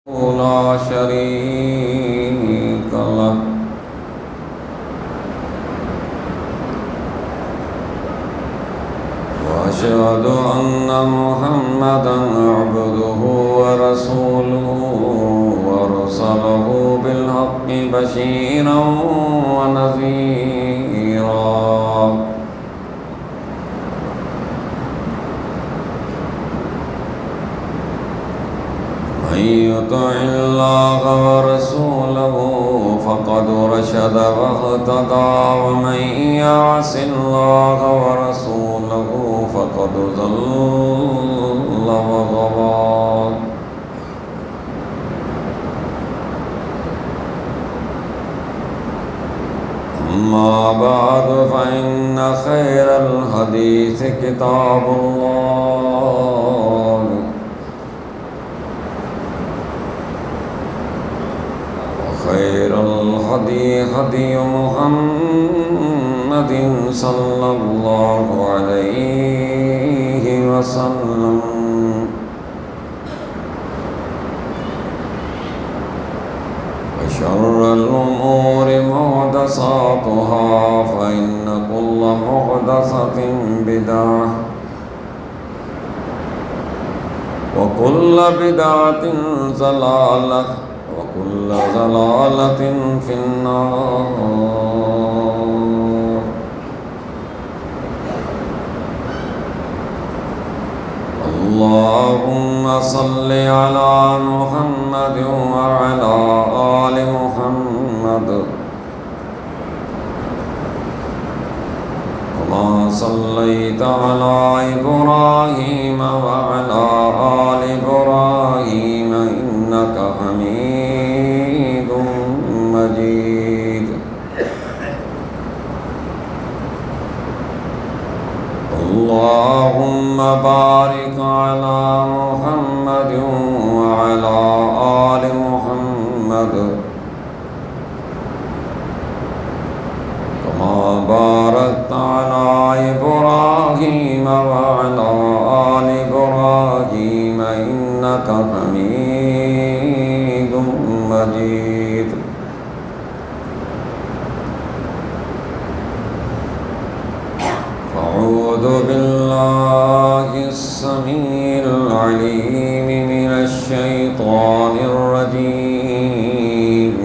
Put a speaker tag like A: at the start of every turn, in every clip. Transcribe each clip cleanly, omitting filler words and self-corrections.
A: لا شريك له وأشهد أن محمدا عبده ورسوله وأرسله بالحق بشيرا ونذيرا من يطع الله ورسوله فقد رشد واهتدى ومن يعص الله ورسوله فقد ضل وغوى أما بعد فإن خير الحديث كتاب الله خير الهدي هدي محمد صلى الله عليه وسلم وشر الأمور محدثاتها فإن كل محدثة بدعة وكل بدعة ضلالة وكل ضلالة في النار. اللهم صل على محمد وعلى آل محمد كما صليت على إبراهيم وعلى آل إبراهيم إنك حميد مجيد. اللهم بارك على محمد وعلى آل محمد كما باركت على إبراهيم وعلى آل إبراهيم إنك حميد مجيد. أعوذ بالله السميع العليم من الشيطان الرجيم.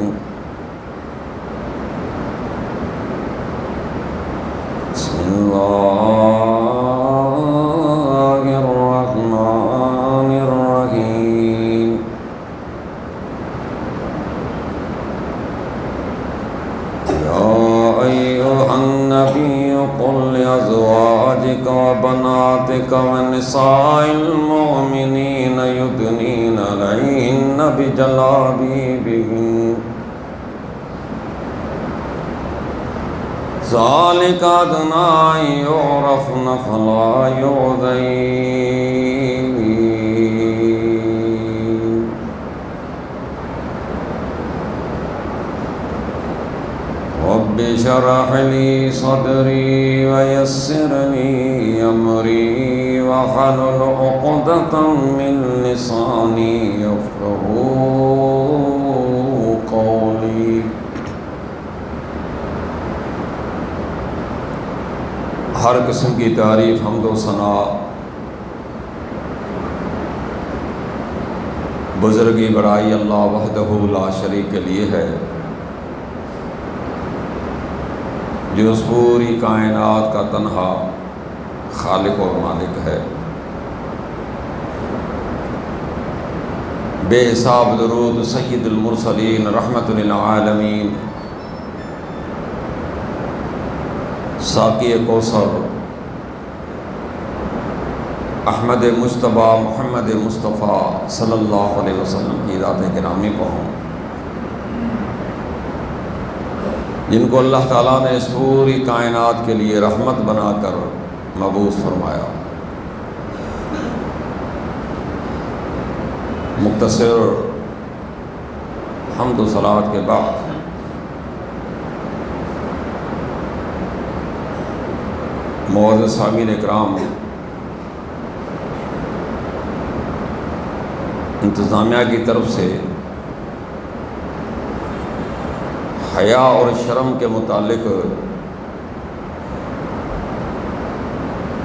A: بسم الله الرحمن الرحيم. يا أيها النبي قل لأزواجك وبناتك ونساء المؤمنين يدنين عليهن بجلابيبهن ذلك أدنى أن يعرفن فلا يؤذين. رب اشرح لي صدري ويسر لي أمري واحلل عقدة من لساني يفقهوا قولي. ہر قسم کی تعریف حمد و ثنا بزرگی بڑائی اللہ وحدہ لا شریک کے لیے ہے، جو اس پوری کائنات کا تنہا خالق اور مالک ہے۔ بے حساب درود سید المرسلین رحمت للعالمین، ساقی کوثر احمد مجتبیٰ محمد مصطفیٰ صلی اللہ علیہ وسلم کی ذات گرامی پر ہوں، جن کو اللہ تعالیٰ نے اس پوری کائنات کے لیے رحمت بنا کر مبعوث فرمایا۔ مختصر حمد و صلوات کے بعد معزز سامعین اکرام، انتظامیہ کی طرف سے حیا اور شرم کے متعلق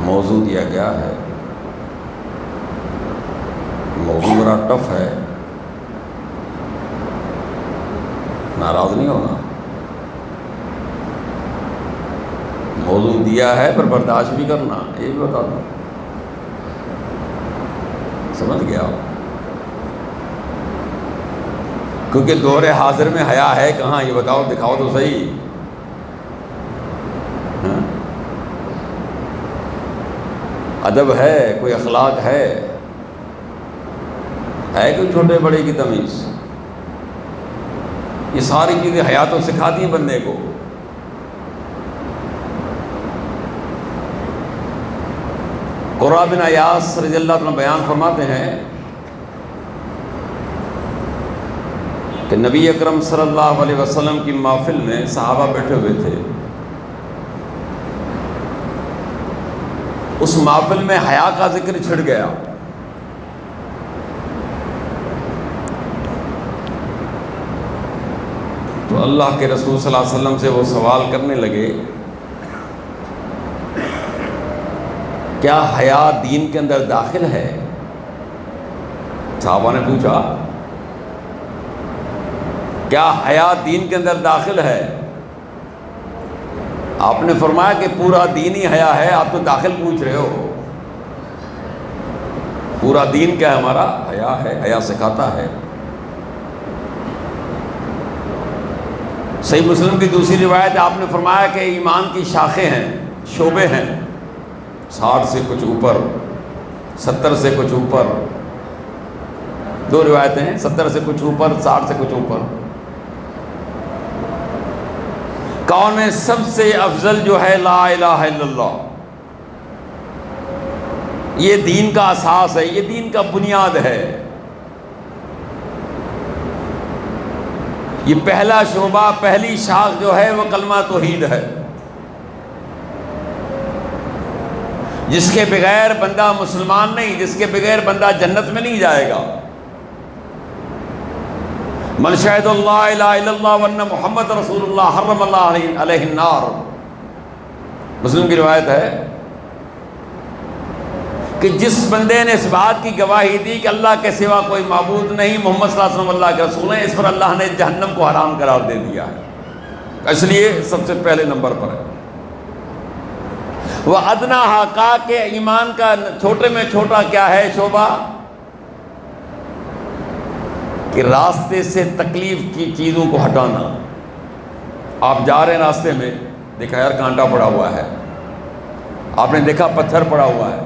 A: موضوع دیا گیا ہے۔ موضوع بڑا ٹف ہے، ناراض نہیں ہونا۔ موضوع دیا ہے پر برداشت بھی کرنا، یہ بھی بتا دوں، سمجھ گیا؟ کیونکہ دور حاضر میں حیا ہے کہاں، یہ بتاؤ، دکھاؤ تو صحیح۔ ادب ہے، کوئی اخلاق ہے کوئی چھوٹے بڑے کی تمیز؟ یہ ساری چیزیں حیا تو سکھاتی ہیں بندے کو۔ قرہ بن ایاس رضی اللہ عنہ بیان فرماتے ہیں کہ نبی اکرم صلی اللہ علیہ وسلم کی محفل میں صحابہ بیٹھے ہوئے تھے۔ اس محفل میں حیا کا ذکر چھڑ گیا۔ تو اللہ کے رسول صلی اللہ علیہ وسلم سے وہ سوال کرنے لگے، کیا حیا دین کے اندر داخل ہے؟ صحابہ نے پوچھا، کیا حیا دین کے اندر داخل ہے؟ آپ نے فرمایا کہ پورا دین ہی حیا ہے، آپ تو داخل پوچھ رہے ہو۔ پورا دین کیا ہے ہمارا؟ حیا ہے، حیا سکھاتا ہے۔ صحیح مسلم کی دوسری روایت آپ نے فرمایا کہ ایمان کی شاخیں ہیں، شعبے ہیں، 60 سے کچھ اوپر، 70 سے کچھ اوپر، دو روایتیں ہیں، 70 سے کچھ اوپر، 60 سے کچھ اوپر۔ کون میں سب سے افضل جو ہے لا الہ الا اللہ، یہ دین کا اساس ہے، یہ دین کا بنیاد ہے۔ یہ پہلا شعبہ، پہلی شاخ جو ہے وہ کلمہ توحید ہے، جس کے بغیر بندہ مسلمان نہیں، جس کے بغیر بندہ جنت میں نہیں جائے گا۔ من شہد اللہ الہ الا اللہ وان محمد رسول اللہ حرم اللہ علیہ النار۔ مسلم کی روایت ہے کہ جس بندے نے اس بات کی گواہی دی کہ اللہ کے سوا کوئی معبود نہیں، محمد صلی اللہ علیہ وسلم اللہ کے رسول ہیں، اس پر اللہ نے جہنم کو حرام قرار دے دیا ہے، اس لیے سب سے پہلے نمبر پر ہے۔ وہ ادنا حقا کے ایمان کا چھوٹے میں چھوٹا کیا ہے شعبہ؟ کہ راستے سے تکلیف کی چیزوں کو ہٹانا۔ آپ جا رہے ہیں راستے میں، دیکھا یار کانٹا پڑا ہوا ہے، آپ نے دیکھا پتھر پڑا ہوا ہے،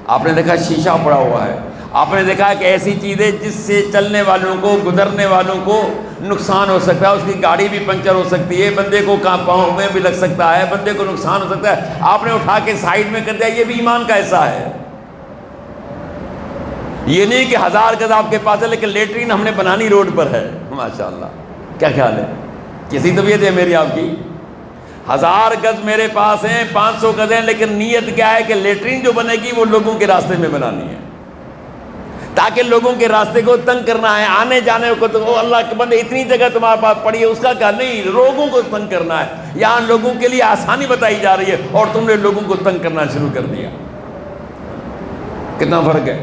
A: آپ نے دیکھا شیشہ پڑا ہوا ہے، آپ نے دیکھا کہ ایسی چیزیں جس سے چلنے والوں کو، گزرنے والوں کو نقصان ہو سکتا ہے، اس کی گاڑی بھی پنچر ہو سکتی ہے، بندے کو پاؤں میں بھی لگ سکتا ہے، بندے کو نقصان ہو سکتا ہے، آپ نے اٹھا کے سائیڈ میں کر دیا۔ یہ بھی ایمان کا حصہ ہے۔ یہ نہیں کہ 1000 گز آپ کے پاس ہے لیکن لیٹرین ہم نے بنانی روڈ پر ہے، ماشاءاللہ، کیا خیال ہے؟ کسی طبیعت ہے میری آپ کی؟ 1000 گز میرے پاس ہیں، 500 گز ہیں، لیکن نیت کیا ہے کہ لیٹرین جو بنے گی وہ لوگوں کے راستے میں بنانی ہے، تاکہ لوگوں کے راستے کو تنگ کرنا ہے، آنے جانے کو۔ تو اللہ کے بندے اتنی جگہ تمہارے پاس پڑی ہے، اس کا کیا نہیں، لوگوں کو تنگ کرنا ہے۔ یہاں لوگوں کے لیے آسانی بتائی جا رہی ہے اور تم نے لوگوں کو تنگ کرنا شروع کر دیا۔ کتنا فرق ہے؟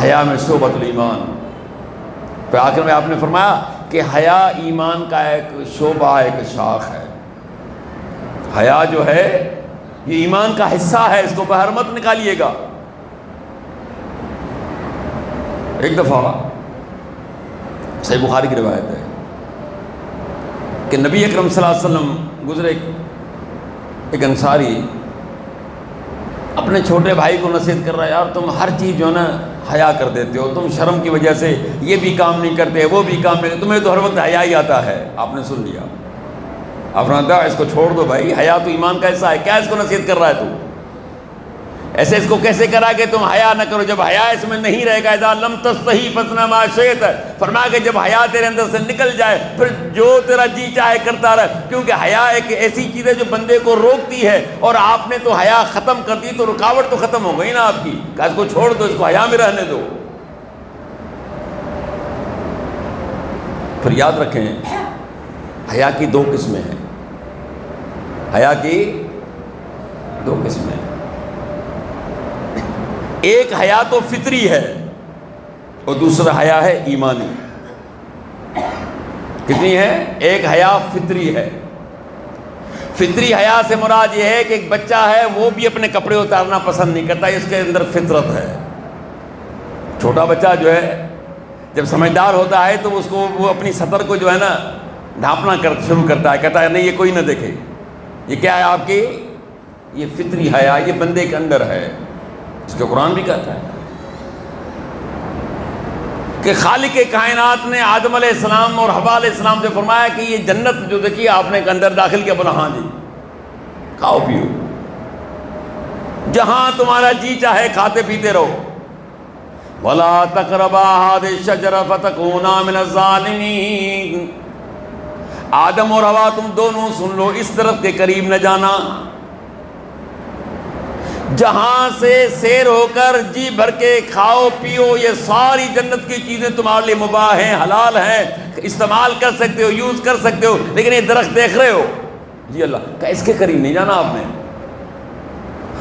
A: حیا میں شعبۃ الایمان۔ پھر آخر میں آپ نے فرمایا کہ حیا ایمان کا ایک شعبہ، ایک شاخ ہے۔ حیا جو ہے یہ ایمان کا حصہ ہے، اس کو باہر مت نکالیے گا۔ ایک دفعہ صحیح بخاری کی روایت ہے کہ نبی اکرم صلی اللہ علیہ وسلم گزرے، ایک انصاری اپنے چھوٹے بھائی کو نصیحت کر رہا ہے، یار تم ہر چیز جو ہے نا حیا کر دیتے ہو، تم شرم کی وجہ سے یہ بھی کام نہیں کرتے، وہ بھی کام نہیں کرتے، تمہیں تو ہر وقت حیا ہی آتا ہے۔ آپ نے سن لیا، آپ نے کہا اس کو چھوڑ دو بھائی، حیا تو ایمان کا حصہ ہے، کیا اس کو نصیحت کر رہا ہے تو؟ ایسے اس کو کیسے کرا کہ تم حیا نہ کرو، جب حیا اس میں نہیں رہے گا، اذا لم تستحی فاصنع ما شئت، فرمایا کہ جب حیا تیرے اندر سے نکل جائے پھر جو تیرا جی چاہے کرتا رہ، کیونکہ حیا ایک ایسی چیز ہے جو بندے کو روکتی ہے، اور آپ نے تو حیا ختم کر دی تو رکاوٹ تو ختم ہو گئی نا آپ کی، کہ اس کو چھوڑ دو، اس کو حیا میں رہنے دو۔ پھر یاد رکھیں حیا کی دو قسمیں ہیں، حیا کی دو قسمیں ہیں، ایک حیا تو فطری ہے اور دوسرا حیا ہے ایمانی۔ کتنی ہے؟ ایک حیا فطری ہے۔ فطری حیا سے مراد یہ ہے کہ ایک بچہ ہے وہ بھی اپنے کپڑے اتارنا پسند نہیں کرتا، اس کے اندر فطرت ہے۔ چھوٹا بچہ جو ہے جب سمجھدار ہوتا ہے تو اس کو وہ اپنی سطر کو جو ہے نا ڈھانپنا شروع کرتا ہے، کہتا ہے نہیں یہ کوئی نہ دیکھے۔ یہ کیا ہے آپ کی؟ یہ فطری حیا، یہ بندے کے اندر ہے۔ اس کے قرآن بھی کہتا ہے کہ خالق کائنات نے آدم علیہ السلام اور حوا علیہ السلام سے فرمایا کہ یہ جنت جو دیکھیے آپ نے اندر داخل کیا، بولا ہاں جی کھاؤ پیو، جہاں تمہارا جی چاہے کھاتے پیتے رہو، وَلَا تَقْرَبَا هَٰذِهِ الشَّجَرَةَ فَتَكُونَا مِنَ الظَّالِمِينَ۔ آدم اور حوا تم دونوں سن لو، اس طرف کے قریب نہ جانا جہاں سے سیر ہو کر جی بھر کے کھاؤ پیو، یہ ساری جنت کی چیزیں تمہارے لیے مباح ہیں، حلال ہیں، استعمال کر سکتے ہو، یوز کر سکتے ہو، لیکن یہ درخت دیکھ رہے ہو جی اللہ کہ اس کے قریب نہیں جانا آپ نے۔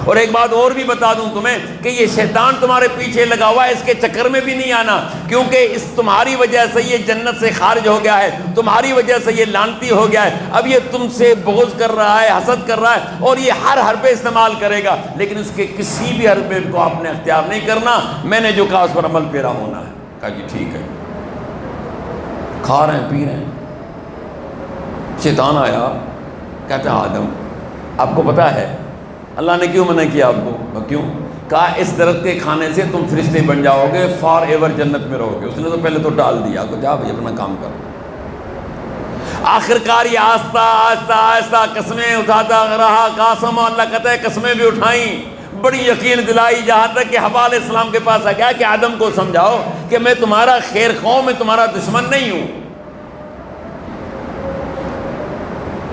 A: اور ایک بات اور بھی بتا دوں تمہیں کہ یہ شیطان تمہارے پیچھے لگا ہوا ہے، اس کے چکر میں بھی نہیں آنا، کیونکہ اس تمہاری وجہ سے یہ جنت سے خارج ہو گیا ہے، تمہاری وجہ سے یہ لعنتی ہو گیا ہے، اب یہ تم سے بغض کر رہا ہے، حسد کر رہا ہے، اور یہ ہر حربے استعمال کرے گا، لیکن اس کے کسی بھی حربے کو آپ نے اختیار نہیں کرنا، میں نے جو کہا اس پر عمل پیرا ہونا ہے۔ کہا جی ٹھیک ہے، کھا رہے ہیں پی رہے ہیں۔ شیطان آیا، کہتا ہے آدم آپ کو پتا ہے اللہ نے کیوں منع کیا آپ کو؟ کیوں؟ کہا اس درخت کے کھانے سے تم فرشتے بن جاؤ گے، فار ایور جنت میں رہو گے۔ اس نے تو پہلے تو ٹال دیا کہ جا بھائی اپنا کام کرو۔ آخرکار یہ آہستہ آہستہ آہستہ قسمیں اٹھاتا رہا، قاسم، اللہ کہتا ہے قسمیں بھی اٹھائیں، بڑی یقین دلائی، جہاں تک کہ حوا علیہ السلام کے پاس آ گیا کہ آدم کو سمجھاؤ کہ میں تمہارا خیر خواہ، میں تمہارا دشمن نہیں ہوں۔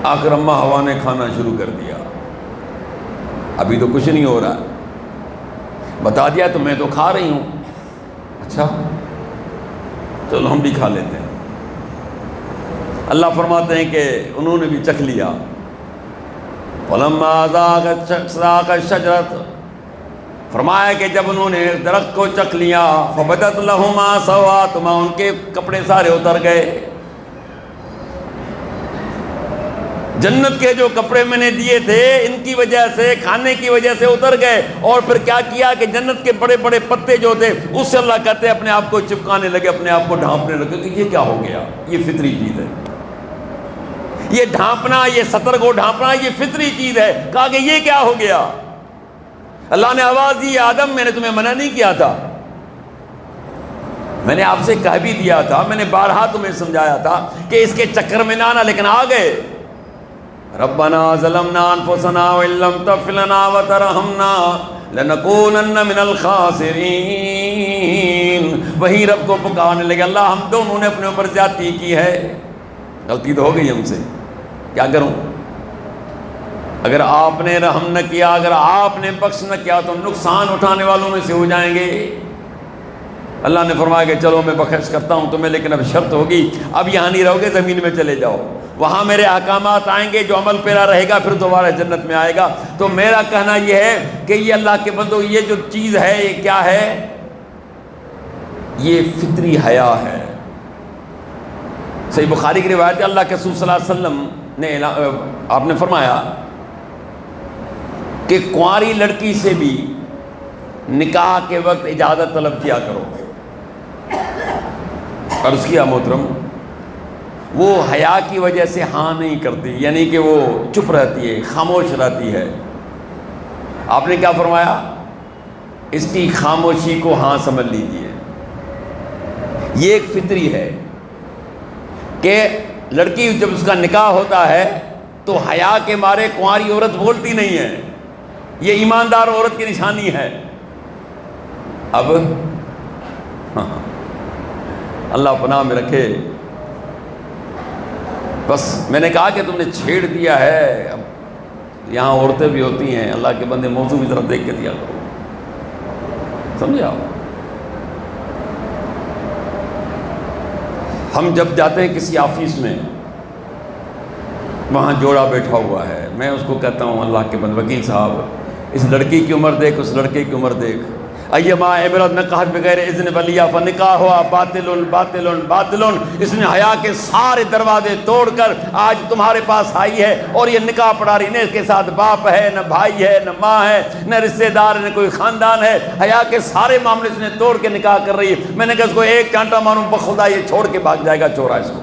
A: آخر اماں حوا نے کھانا شروع کر دیا، ابھی تو کچھ نہیں ہو رہا، بتا دیا تو میں تو کھا رہی ہوں، اچھا چلو ہم بھی کھا لیتے ہیں۔ اللہ فرماتے ہیں کہ انہوں نے بھی چکھ لیا، فَلَمَّا ذَاقَ الشَّجَرَةَ، فرمایا کہ جب انہوں نے درخت کو چکھ لیا، فَبَدَتْ لَهُمَا سَوْآتُهُمَا، ان کے کپڑے سارے اتر گئے، جنت کے جو کپڑے میں نے دیے تھے ان کی وجہ سے، کھانے کی وجہ سے اتر گئے، اور پھر کیا کیا کہ جنت کے بڑے بڑے پتے جو تھے اس سے اللہ کہتے ہیں اپنے آپ کو چپکانے لگے، اپنے آپ کو ڈھانپنے لگے کہ یہ کیا ہو گیا، یہ فطری چیز ہے، یہ ڈھانپنا، یہ سطر کو ڈھانپنا یہ فطری چیز ہے۔ کہا کہ یہ کیا ہو گیا؟ اللہ نے آواز دی، آدم میں نے تمہیں منع نہیں کیا تھا، میں نے آپ سے کہہ بھی دیا تھا، میں نے بارہا تمہیں سمجھایا تھا کہ اس کے چکر میں نہ آنا، لیکن آ گئے۔ ربنا ظلمنا انفسنا وان لم تغفر لنا وترحمنا لنکونن من الخاسرین، وہی رب کو پکارنے لگے، اللہ ہم دونوں نے اپنے اوپر زیادتی کی ہے، غلطی تو ہو گئی ہم سے، کیا کروں؟ اگر آپ نے رحم نہ کیا، اگر آپ نے بخش نہ کیا تو ہم نقصان اٹھانے والوں میں سے ہو جائیں گے۔ اللہ نے فرمایا کہ چلو میں بخش کرتا ہوں تمہیں، لیکن اب شرط ہوگی، اب یہاں نہیں رہو گے، زمین میں چلے جاؤ، وہاں میرے احکامات آئیں گے، جو عمل پیرا رہے گا پھر دوبارہ جنت میں آئے گا۔ تو میرا کہنا یہ ہے کہ یہ اللہ کے بندو، یہ جو چیز ہے یہ کیا ہے؟ یہ فطری حیا ہے۔ صحیح بخاری کی روایت ہے، اللہ کے رسول صلی اللہ علیہ وسلم نے آپ نے فرمایا کہ کنواری لڑکی سے بھی نکاح کے وقت اجازت طلب کیا کرو۔ عرض کیا محترم، وہ حیا کی وجہ سے ہاں نہیں کرتی، یعنی کہ وہ چپ رہتی ہے، خاموش رہتی ہے۔ آپ نے کیا فرمایا؟ اس کی خاموشی کو ہاں سمجھ لیجیے۔ یہ ایک فطری ہے کہ لڑکی جب اس کا نکاح ہوتا ہے تو حیا کے مارے کنواری عورت بولتی نہیں ہے، یہ ایماندار عورت کی نشانی ہے۔ اب اللہ پناہ میں رکھے، بس میں نے کہا کہ تم نے چھیڑ دیا ہے، اب یہاں عورتیں بھی ہوتی ہیں، اللہ کے بندے موضوع کی طرف دیکھ کے دیا کرو، سمجھے آپ؟ ہم جب جاتے ہیں کسی آفس میں، وہاں جوڑا بیٹھا ہوا ہے، میں اس کو کہتا ہوں اللہ کے بندے وکیل صاحب اس لڑکی کی عمر دیکھ، اس لڑکے کی عمر دیکھ، ایما عبرت نکاح بغیر اذن ولیہ فنکاح ہوا باطل باطل باطل، اس نے حیا کے سارے دروازے توڑ کر آج تمہارے پاس آئی ہے اور یہ نکاح پڑھا رہی، نہ اس کے ساتھ باپ ہے، نہ بھائی ہے، نہ ماں ہے، نہ رشتہ دار ہے، نہ کوئی خاندان ہے، حیا کے سارے معاملے اس نے توڑ کے نکاح کر رہی ہے۔ میں نے کہا اس کو ایک چانٹا ماروں بخدا یہ چھوڑ کے بھاگ جائے گا چورا اس کو۔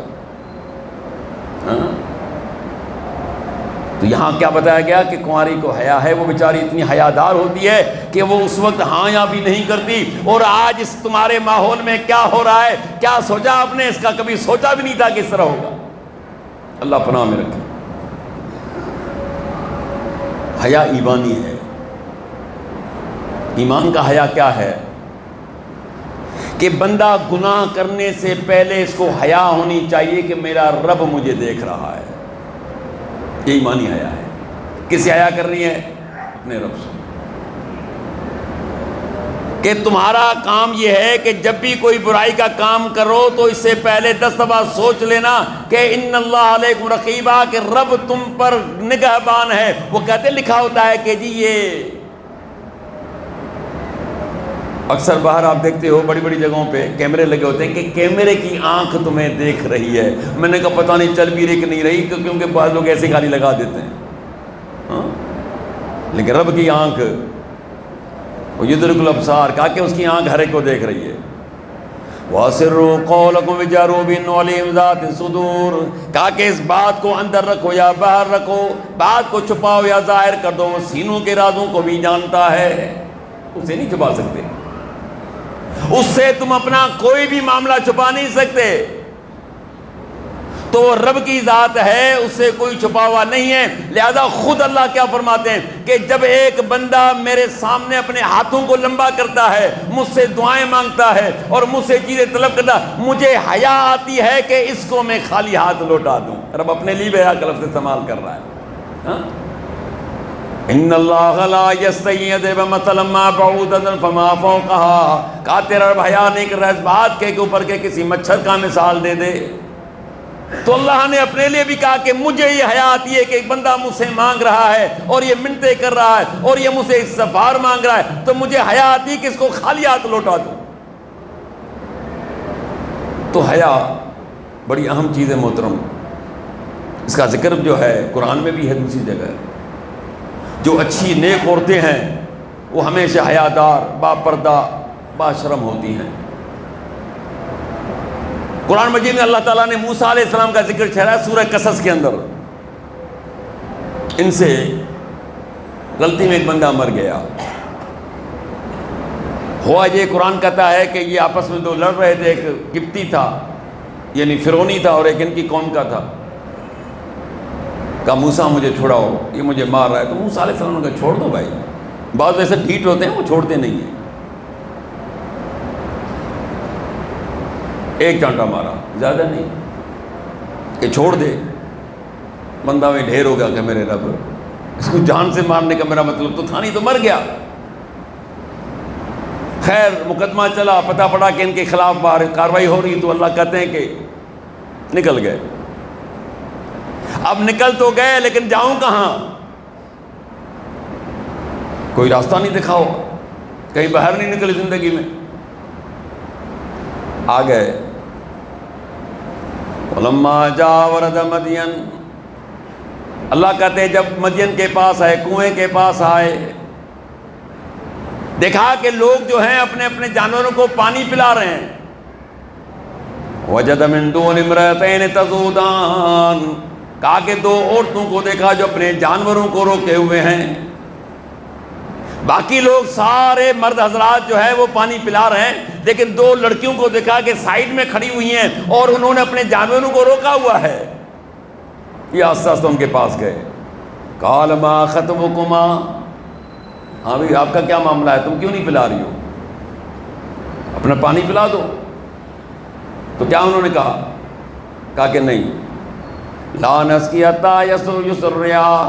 A: تو یہاں کیا بتایا گیا کہ کنواری کو حیا ہے، وہ بیچاری اتنی حیادار ہوتی ہے کہ وہ اس وقت ہاں یا بھی نہیں کرتی۔ اور آج اس تمہارے ماحول میں کیا ہو رہا ہے، کیا سوچا آپ نے؟ اس کا کبھی سوچا بھی نہیں تھا کہ اس طرح ہوگا۔ اللہ پناہ میں رکھے۔ حیا ایمانی ہے۔ ایمان کا حیا کیا ہے کہ بندہ گناہ کرنے سے پہلے اس کو حیا ہونی چاہیے کہ میرا رب مجھے دیکھ رہا ہے۔ یہ ایمانی حیا ہے۔ کس سے حیا کر رہی ہے؟ اپنے رب سے، کہ تمہارا کام یہ ہے کہ جب بھی کوئی برائی کا کام کرو تو اس سے پہلے 10 دفعہ سوچ لینا کہ ان اللہ علیکم رقیبہ، کہ رب تم پر نگہبان ہے۔ وہ کہتے لکھا ہوتا ہے کہ جی یہ اکثر باہر آپ دیکھتے ہو بڑی بڑی جگہوں پہ کیمرے لگے ہوتے ہیں کہ کیمرے کی آنکھ تمہیں دیکھ رہی ہے۔ میں نے کہا پتہ نہیں چل بھی رہی کہ نہیں رہی، کیونکہ بعض لوگ ایسی گالی لگا دیتے ہیں، لیکن رب کی آنکھ یدرک الابصار، کہا کہ اس کی آنکھ ہر ایک کو دیکھ رہی ہے۔ وَأَسِرُّوا قَوْلَكُمْ وَاجْهَرُوا بِهِ إِنَّهُ عَلِيمٌ بِذَاتِ الصُّدُورِ، کہا کہ اس بات کو اندر رکھو یا باہر رکھو، بات کو چھپاؤ یا ظاہر کر دو، وہ سینوں کے رازوں کو بھی جانتا ہے۔ اسے نہیں چھپا سکتے، اس سے تم اپنا کوئی بھی معاملہ چھپا نہیں سکتے۔ تو رب کی ذات ہے، اس سے کوئی چھپا ہوا نہیں ہے۔ لہذا خود اللہ کیا فرماتے ہیں کہ جب ایک بندہ میرے سامنے اپنے ہاتھوں کو لمبا کرتا ہے، مجھ سے دعائیں مانگتا ہے اور مجھ سے چیزیں طلب کرتا ہے، مجھے حیا آتی ہے کہ اس کو میں خالی ہاتھ لوٹا دوں۔ رب اپنے لیے بھی حیا کا لفظ استعمال کر رہا ہے۔ ان اللہ لا یستحیی ان یضرب مثلا ما بعوضۃ فما فوقها، کہا تیرا رب حیا نہیں کر رہا اس بات کے اوپر کہ کسی مچھر کا مثال دے دے۔ تو اللہ نے اپنے لیے بھی کہا کہ مجھے یہ حیا آتی ہے کہ ایک بندہ مجھ سے مانگ رہا ہے اور یہ منتیں کر رہا ہے اور یہ مجھ سے استغفار مانگ رہا ہے، تو مجھے حیا آتی ہے کہ اس کو خالی ہاتھ لوٹا دوں۔ تو حیا بڑی اہم چیز ہے محترم، اس کا ذکر جو ہے قرآن میں بھی ہے، دوسری جگہ ہے۔ جو اچھی نیک عورتیں ہیں وہ ہمیشہ حیادار، با پردہ، با شرم ہوتی ہیں۔ قرآن مجید میں اللہ تعالیٰ نے موسیٰ علیہ السلام کا ذکر ٹھہرایا سورہ قصص کے اندر۔ ان سے غلطی میں ایک بندہ مر گیا، ہوا یہ قرآن کہتا ہے کہ یہ آپس میں دو لڑ رہے تھے، ایک قبطی تھا یعنی فرعونی تھا اور ایک ان کی قوم کا تھا۔ کہا موسیٰ مجھے چھوڑاؤ، یہ مجھے مار رہا ہے۔ تو موسیٰ علیہ السلام نے کہا چھوڑ دو بھائی، بعض ایسے ڈھیٹ ہوتے ہیں وہ چھوڑتے نہیں ہیں۔ ایک چانٹا مارا، زیادہ نہیں، کہ چھوڑ دے۔ بندہ میں ڈھیر ہو گیا کہ میرے رب، اس کو جان سے مارنے کا میرا مطلب تو تھا نہیں، تو مر گیا۔ خیر مقدمہ چلا، پتہ پڑا کہ ان کے خلاف باہر کارروائی ہو رہی، تو اللہ کہتے ہیں کہ نکل گئے۔ اب نکل تو گئے لیکن جاؤں کہاں؟ کوئی راستہ نہیں دکھاؤ، کہیں باہر نہیں نکلی زندگی میں۔ آ گئے وَلَمَّا جَاءَ وَرَدَ مَدْيَنَ، اللہ کہتے ہیں جب مدین کے پاس آئے، کنویں کے پاس آئے، دیکھا کہ لوگ جو ہیں اپنے اپنے جانوروں کو پانی پلا رہے ہیں۔ وَجَدَ مِن دُونِ امْرَأَتَيْنِ تَذُودَانِ، کہا کہ دو عورتوں کو دیکھا جو اپنے جانوروں کو روکے ہوئے ہیں۔ باقی لوگ سارے مرد حضرات جو ہے وہ پانی پلا رہے ہیں، لیکن دو لڑکیوں کو دیکھا کہ سائیڈ میں کھڑی ہوئی ہیں اور انہوں نے اپنے جانوروں کو روکا ہوا ہے۔ یہ آہستہ آہستہ ان کے پاس گئے۔ قال ما خطبکما، ہاں بھائی آپ کا کیا معاملہ ہے، تم کیوں نہیں پلا رہی ہو، اپنا پانی پلا دو۔ تو کیا انہوں نے کہا کہ نہیں، لا نسقی حتی یصدر الرعاء،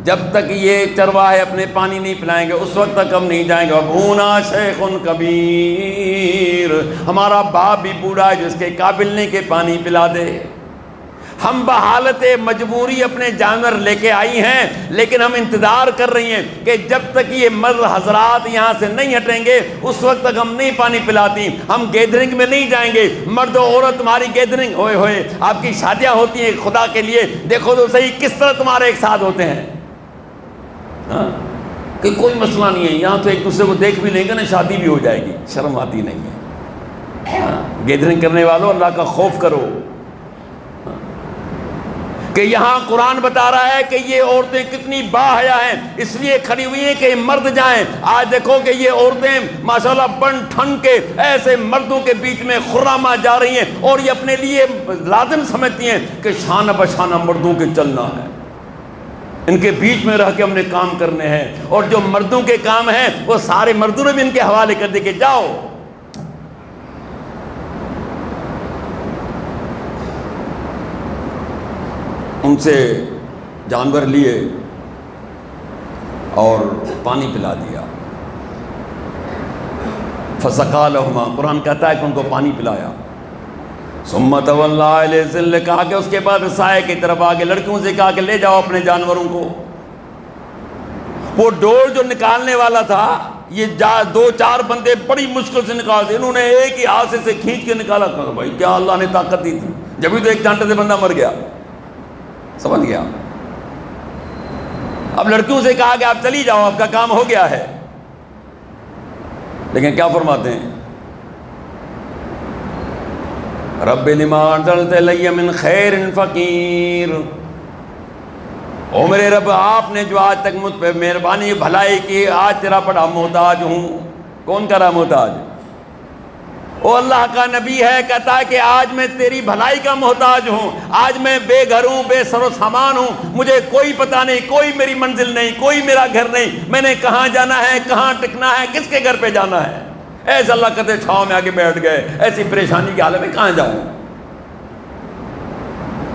A: جب تک یہ چرواہے اپنے پانی نہیں پلائیں گے اس وقت تک ہم نہیں جائیں گے۔ ابونا شیخ کبیر، ہمارا باپ بھی بوڑھا ہے جو اس کے قابل نہیں کہ پانی پلا دے۔ ہم بحالت مجبوری اپنے جانور لے کے آئی ہیں، لیکن ہم انتظار کر رہی ہیں کہ جب تک یہ مرد حضرات یہاں سے نہیں ہٹیں گے اس وقت تک ہم نہیں پانی پلاتی۔ ہم گیدرنگ میں نہیں جائیں گے، مرد و عورت تمہاری گیدرنگ ہوئے ہوئے آپ کی شادیاں ہوتی ہیں خدا کے لیے، دیکھو تو صحیح کس طرح تمہارے ایک ساتھ ہوتے ہیں۔ کہ کوئی مسئلہ نہیں ہے، یہاں تو ایک دوسرے کو دیکھ بھی لیں گے نا شادی بھی ہو جائے گی، شرم آتی نہیں ہے۔ گیدرنگ کرنے والوں اللہ کا خوف کرو، کہ یہاں قرآن بتا رہا ہے کہ یہ عورتیں کتنی باحیا ہیں، اس لیے کھڑی ہوئی ہیں کہ مرد جائیں۔ آج دیکھو کہ یہ عورتیں ماشاءاللہ بن ٹھن کے ایسے مردوں کے بیچ میں خرامہ جا رہی ہیں، اور یہ اپنے لیے لازم سمجھتی ہیں کہ شانہ بشانہ مردوں کے چلنا ہے، ان کے بیچ میں رہ کے ہم نے کام کرنے ہیں، اور جو مردوں کے کام ہیں وہ سارے مردوں نے بھی ان کے حوالے کر دے کہ جاؤ۔ ان سے جانور لیے اور پانی پلا دیا۔ فسقا لہما، قرآن کہتا ہے کہ ان کو پانی پلایا۔ ثم تولی الیہ ذل، کہا کہ اس کے بعد سائے کی طرف آگے لڑکیوں سے کہا کہ لے جاؤ اپنے جانوروں کو۔ وہ ڈور جو نکالنے والا تھا یہ دو چار بندے بڑی مشکل سے نکالتے، انہوں نے ایک ہی ہاتھ سے کھینچ کے نکالا۔ کہا بھائی کیا اللہ نے طاقت دی تھی، جبھی تو ایک چانٹے سے بندہ مر گیا، سمجھ گیا۔ اب لڑکیوں سے کہا کہ آپ چلی جاؤ، آپ کا کام ہو گیا ہے، لیکن کیا فرماتے ہیں؟ رب لما انزلت الی من خیر فقیر، او میرے رب آپ نے جو آج تک مجھ پہ مہربانی بھلائی کی، آج تیرا بڑا محتاج ہوں۔ کون کرا محتاج؟ او اللہ کا نبی ہے، کہتا ہے کہ آج میں تیری بھلائی کا محتاج ہوں، آج میں بے گھر ہوں، بے سر و سامان ہوں، مجھے کوئی پتہ نہیں، کوئی میری منزل نہیں، کوئی میرا گھر نہیں، میں نے کہاں جانا ہے، کہاں ٹکنا ہے، کس کے گھر پہ جانا ہے۔ ایسے اللہ کہتے چھاؤں میں آگے بیٹھ گئے، ایسی پریشانی کی حالت میں کہاں جاؤں؟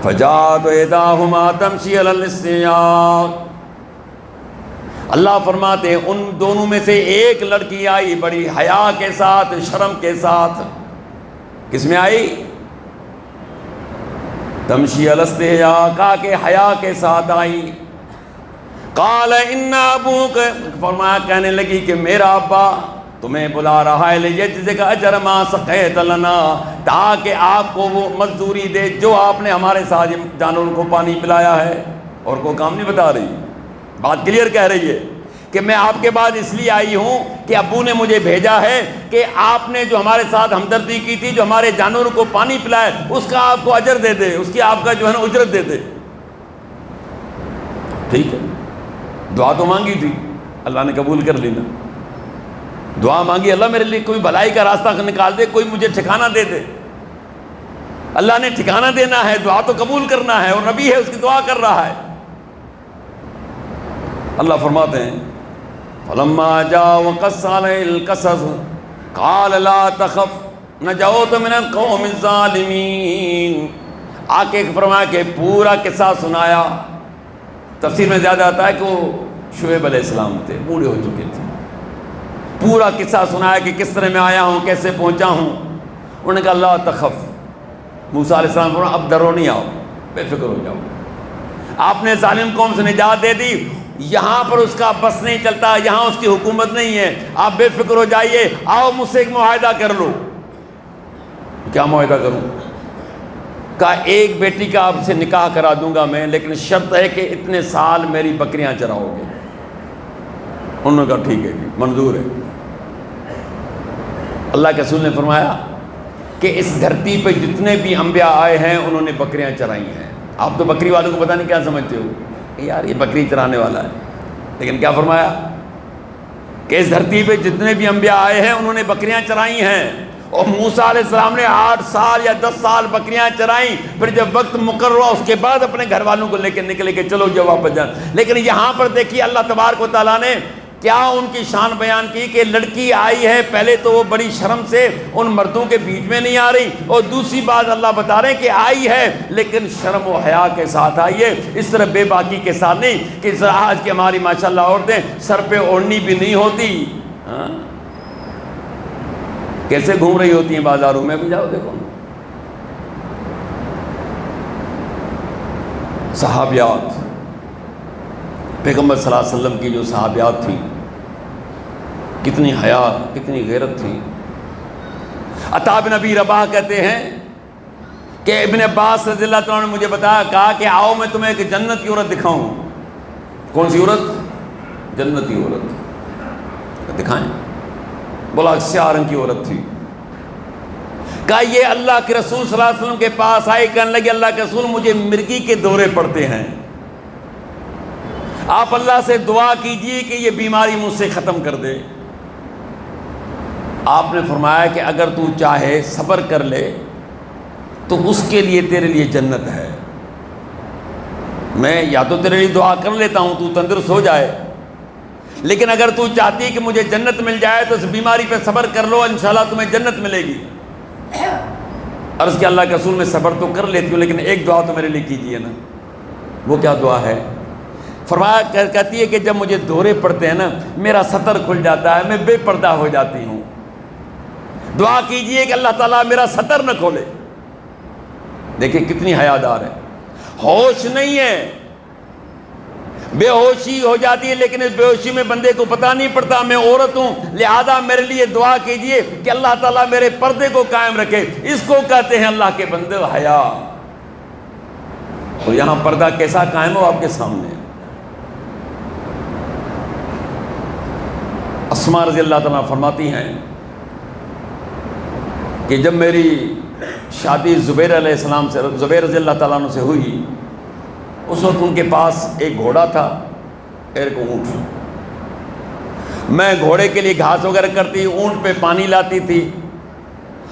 A: فجاءت احداہما تمشی علی الاستحیاء، اللہ فرماتے ہیں ان دونوں میں سے ایک لڑکی آئی بڑی حیا کے ساتھ، شرم کے ساتھ۔ کس میں آئی؟ تمشی علی الاستحیاء، کہا کہ حیا کے ساتھ آئی۔ قال ان ابوک، فرمایا کہنے لگی کہ میرا ابا تمہیں بلا رہا ہے، لیجزیک اجر ما سقیت لنا، تاکہ آپ کو وہ مزدوری دے جو آپ نے ہمارے ساتھ جانوروں کو پانی پلایا ہے۔ اور کوئی کام نہیں بتا رہی، بات کلیئر کہہ رہی ہے کہ میں آپ کے بعد اس لیے آئی ہوں کہ ابو نے مجھے بھیجا ہے کہ آپ نے جو ہمارے ساتھ ہمدردی کی تھی، جو ہمارے جانوروں کو پانی پلایا، اس کا آپ کو اجر دے دے، اس کی آپ کا جو ہے نا اجرت دے دے۔ ٹھیک ہے، دعا تو مانگی تھی، اللہ نے قبول کر لی نا۔ دعا مانگی اللہ میرے لیے کوئی بھلائی کا راستہ نکال دے، کوئی مجھے ٹھکانہ دے دے۔ اللہ نے ٹھکانہ دینا ہے، دعا تو قبول کرنا ہے، اور نبی ہے اس کی دعا کر رہا ہے۔ اللہ فرماتے ہیں فلما جاء وقص علیہ القصص قال لا تخف نجوت من القوم الظالمین، آ کے فرمایا کہ پورا قصہ سنایا۔ تفسیر میں زیادہ آتا ہے کہ وہ شعیب علیہ السلام تھے، بوڑھے ہو چکے تھے۔ پورا قصہ سنایا کہ کس طرح میں آیا ہوں، کیسے پہنچا ہوں۔ انہوں نے کہا لا تخف، موسیٰ علیہ السلام فرمایا اب ڈرو نہیں، آؤ بے فکر ہو جاؤ۔ آپ نے ظالم قوم سے نجات دے دی، یہاں پر اس کا بس نہیں چلتا، یہاں اس کی حکومت نہیں ہے، آپ بے فکر ہو جائیے، آؤ مجھ سے ایک معاہدہ کر لو۔ کیا معاہدہ کروں؟ کہا ایک بیٹی کا آپ سے نکاح کرا دوں گا میں، لیکن شرط ہے کہ اتنے سال میری بکریاں چراؤ گے۔ انہوں نے کہا ٹھیک ہے جی، منظور ہے۔ اللہ کے رسول نے فرمایا کہ اس دھرتی پہ جتنے بھی انبیاء آئے ہیں انہوں نے بکریاں چرائی ہیں۔ آپ تو بکری والوں کو پتہ نہیں کیا سمجھتے ہو کہ یار یہ بکری چرانے والا ہے، لیکن کیا فرمایا کہ اس دھرتی پہ جتنے بھی انبیاء آئے ہیں انہوں نے بکریاں چرائی ہیں۔ اور موسیٰ علیہ السلام نے 8 سال یا 10 سال بکریاں چرائیں، پھر جب وقت مقرر ہوا اس کے بعد اپنے گھر والوں کو لے کے نکلے کہ چلو جو واپس جان۔ لیکن یہاں پر دیکھیے اللہ تبارک و تعالیٰ نے کیا ان کی شان بیان کی کہ لڑکی آئی ہے، پہلے تو وہ بڑی شرم سے ان مردوں کے بیچ میں نہیں آ رہی، اور دوسری بات اللہ بتا رہے ہیں کہ آئی ہے لیکن شرم و حیا کے ساتھ آئی ہے، اس طرح بے باکی کے ساتھ نہیں کہ آج کی ہماری ماشاءاللہ عورتیں سر پہ اوڑھنی بھی نہیں ہوتی، کیسے گھوم رہی ہوتی ہیں بازاروں میں بھی، جاؤ دیکھو۔ صحابیات، پیغمبر صلی اللہ علیہ وسلم کی جو صحابیات تھیں، کتنی حیا، کتنی غیرت تھی۔ عطا بن ابی رباح کہتے ہیں کہ ابن عباس رضی اللہ تعالیٰ نے مجھے بتایا، کہا کہ آؤ میں تمہیں ایک جنت کی عورت دکھاؤں۔ کون سی عورت؟ جنتی عورت دکھائیں؟ بولا سیاہ رنگ کی عورت تھی۔ کہا یہ اللہ کے رسول صلی اللہ علیہ وسلم کے پاس آئی، کہنے لگے اللہ کے رسول مجھے مرگی کے دورے پڑتے ہیں، آپ اللہ سے دعا کیجئے کہ یہ بیماری مجھ سے ختم کر دے۔ آپ نے فرمایا کہ اگر تو چاہے صبر کر لے تو اس کے لیے تیرے لیے جنت ہے، میں یا تو تیرے لیے دعا کر لیتا ہوں تو تندرست ہو جائے، لیکن اگر تو چاہتی کہ مجھے جنت مل جائے تو اس بیماری پہ صبر کر لو، انشاءاللہ تمہیں جنت ملے گی۔ عرض کہ اللہ کے رسول میں صبر تو کر لیتی ہوں لیکن ایک دعا تو میرے لیے کیجئے نا۔ وہ کیا دعا ہے؟ فرمایا، کہتی ہے کہ جب مجھے دورے پڑتے ہیں نا میرا سطر کھل جاتا ہے، میں بے پردہ ہو جاتی ہوں، دعا کیجئے کہ اللہ تعالیٰ میرا سطر نہ کھولے۔ دیکھیں کتنی حیادار ہے، ہوش نہیں ہے، بے ہوشی ہو جاتی ہے، لیکن اس بے ہوشی میں بندے کو پتہ نہیں پڑتا میں عورت ہوں، لہذا میرے لیے دعا کیجئے کہ اللہ تعالیٰ میرے پردے کو قائم رکھے۔ اس کو کہتے ہیں اللہ کے بندے حیا۔ تو یہاں پردہ کیسا قائم ہو آپ کے سامنے۔ اسماء رضی اللہ تعالیٰ فرماتی ہیں کہ جب میری شادی زبیر علیہ السلام سے، زبیر رضی اللہ تعالیٰ عنہ سے ہوئی، اس وقت ان کے پاس ایک گھوڑا تھا، ایک اونٹ۔ میں گھوڑے کے لیے گھاس وغیرہ کرتی، اونٹ پہ پانی لاتی تھی،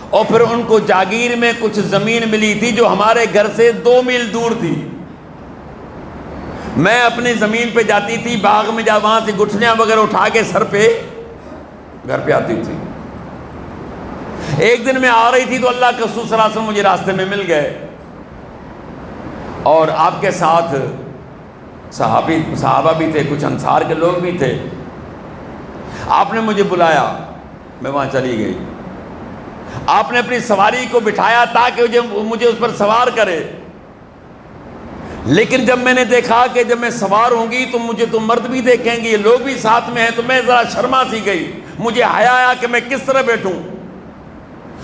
A: اور پھر ان کو جاگیر میں کچھ زمین ملی تھی جو ہمارے گھر سے 2 میل دور تھی۔ میں اپنی زمین پہ جاتی تھی، باغ میں جا وہاں سے گٹھلیاں وغیرہ اٹھا کے سر پہ گھر پہ آتی تھی۔ ایک دن میں آ رہی تھی تو اللہ کے رسول صلی اللہ علیہ وسلم مجھے راستے میں مل گئے، اور آپ کے ساتھ صحابہ بھی تھے، کچھ انصار کے لوگ بھی تھے۔ آپ نے مجھے بلایا، میں وہاں چلی گئی۔ آپ نے اپنی سواری کو بٹھایا تاکہ مجھے اس پر سوار کرے، لیکن جب میں نے دیکھا کہ جب میں سوار ہوں گی تو مجھے تو مرد بھی دیکھیں گے، لوگ بھی ساتھ میں ہیں، تو میں ذرا شرما سی گئی، مجھے حیا آیا کہ میں کس طرح بیٹھوں۔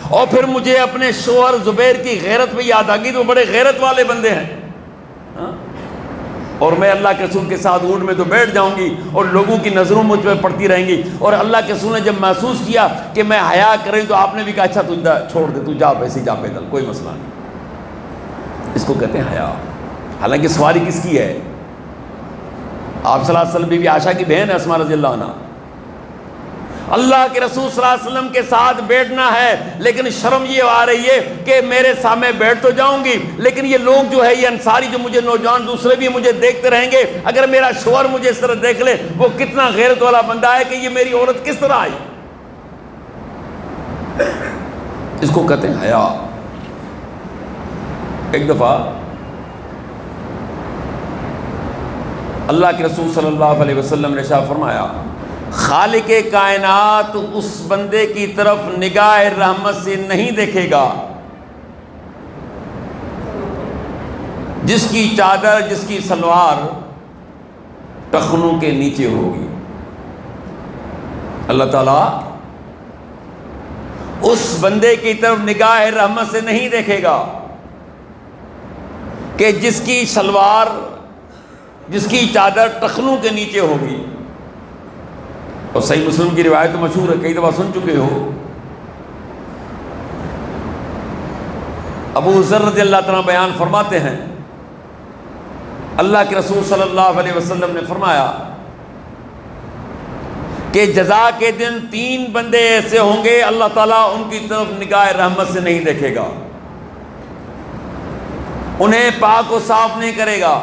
A: اور پھر مجھے اپنے شوہر زبیر کی غیرت بھی یاد آ گئی، تو بڑے غیرت والے بندے ہیں، اور میں اللہ کے رسول کے ساتھ اونٹ میں تو بیٹھ جاؤں گی اور لوگوں کی نظروں مجھ پہ پڑتی رہیں گی۔ اور اللہ کے رسول نے جب محسوس کیا کہ میں حیا کر رہی ہوں تو آپ نے بھی کہا اچھا تو چھوڑ دے، تو جا ویسے جا پیدل، کوئی مسئلہ نہیں۔ اس کو کہتے ہیں حیا۔ حالانکہ سواری کس کی ہے؟ آپ صلی اللہ علیہ وسلم بی بی عائشہ کی بہن ہے اسماء رضی اللہ عنہ۔ اللہ کے رسول صلی اللہ علیہ وسلم کے ساتھ بیٹھنا ہے، لیکن شرم یہ آ رہی ہے کہ میرے سامنے بیٹھ تو جاؤں گی، لیکن یہ لوگ جو ہے، یہ انصاری جو مجھے نوجوان دوسرے بھی مجھے دیکھتے رہیں گے، اگر میرا شوہر مجھے اس طرح دیکھ لے، وہ کتنا غیرت والا بندہ ہے کہ یہ میری عورت کس طرح آئی۔ اس کو کہتے ہیں حیا۔ ایک دفعہ اللہ کے رسول صلی اللہ علیہ وسلم نے ارشاد فرمایا، خالق کائنات اس بندے کی طرف نگاہ رحمت سے نہیں دیکھے گا جس کی چادر، جس کی سلوار ٹخنوں کے نیچے ہوگی۔ اللہ تعالیٰ اس بندے کی طرف نگاہ رحمت سے نہیں دیکھے گا کہ جس کی سلوار، جس کی چادر ٹخنوں کے نیچے ہوگی۔ اور صحیح مسلم کی روایت تو مشہور ہے، کئی دفعہ سن چکے ہو۔ ابو ذر رضی اللہ تعالیٰ بیان فرماتے ہیں، اللہ کے رسول صلی اللہ علیہ وسلم نے فرمایا کہ جزا کے دن 3 بندے ایسے ہوں گے اللہ تعالیٰ ان کی طرف نگاہ رحمت سے نہیں دیکھے گا، انہیں پاک و صاف نہیں کرے گا،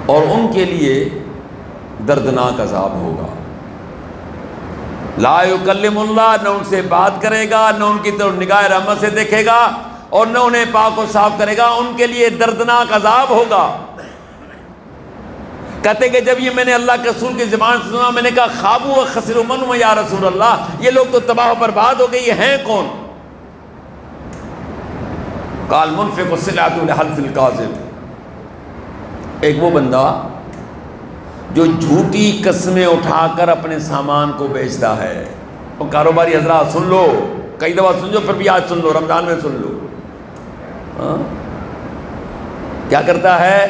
A: اور ان کے لیے دردناک عذاب ہوگا۔ لا یکلم اللہ، نہ ان سے بات کرے گا، نہ ان کی طرف نگاہ رحمت سے دیکھے گا، اور نہ انہیں پاک و صاف کرے گا، ان کے لیے دردناک عذاب ہوگا۔ کہتے کہ جب یہ میں نے اللہ کے رسول کی زبان سے سنا، میں نے کہا خوابوا و خسروا من هم یا رسول اللہ، یہ لوگ تو تباہ و برباد ہو گئے، یہ ہیں کون؟ قال منفق السلعۃ لحلف الکاذب، ایک وہ بندہ جو جھوٹی قسمیں اٹھا کر اپنے سامان کو بیچتا ہے۔ وہ کاروباری حضرات سن لو، کئی دفعہ سن لو، پھر بھی آج سن لو، رمضان میں سن لو۔ کیا کرتا ہے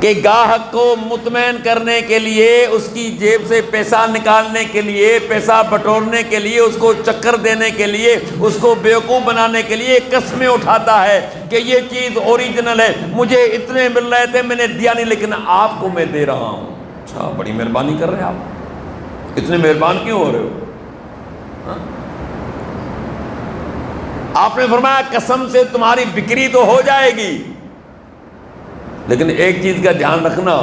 A: کہ گاہک کو مطمئن کرنے کے لیے، اس کی جیب سے پیسہ نکالنے کے لیے، پیسہ بٹورنے کے لیے، اس کو چکر دینے کے لیے، اس کو بیوقوف بنانے کے لیے قسمیں اٹھاتا ہے کہ یہ چیز اوریجنل ہے، مجھے اتنے مل رہے تھے، میں نے دیا نہیں، لیکن آپ کو میں دے رہا ہوں۔ اچھا، بڑی مہربانی کر رہے ہیں آپ، اتنے مہربان کیوں ہو رہے ہو؟ آپ نے فرمایا قسم سے تمہاری بکری تو ہو جائے گی، لیکن ایک چیز کا دھیان رکھنا،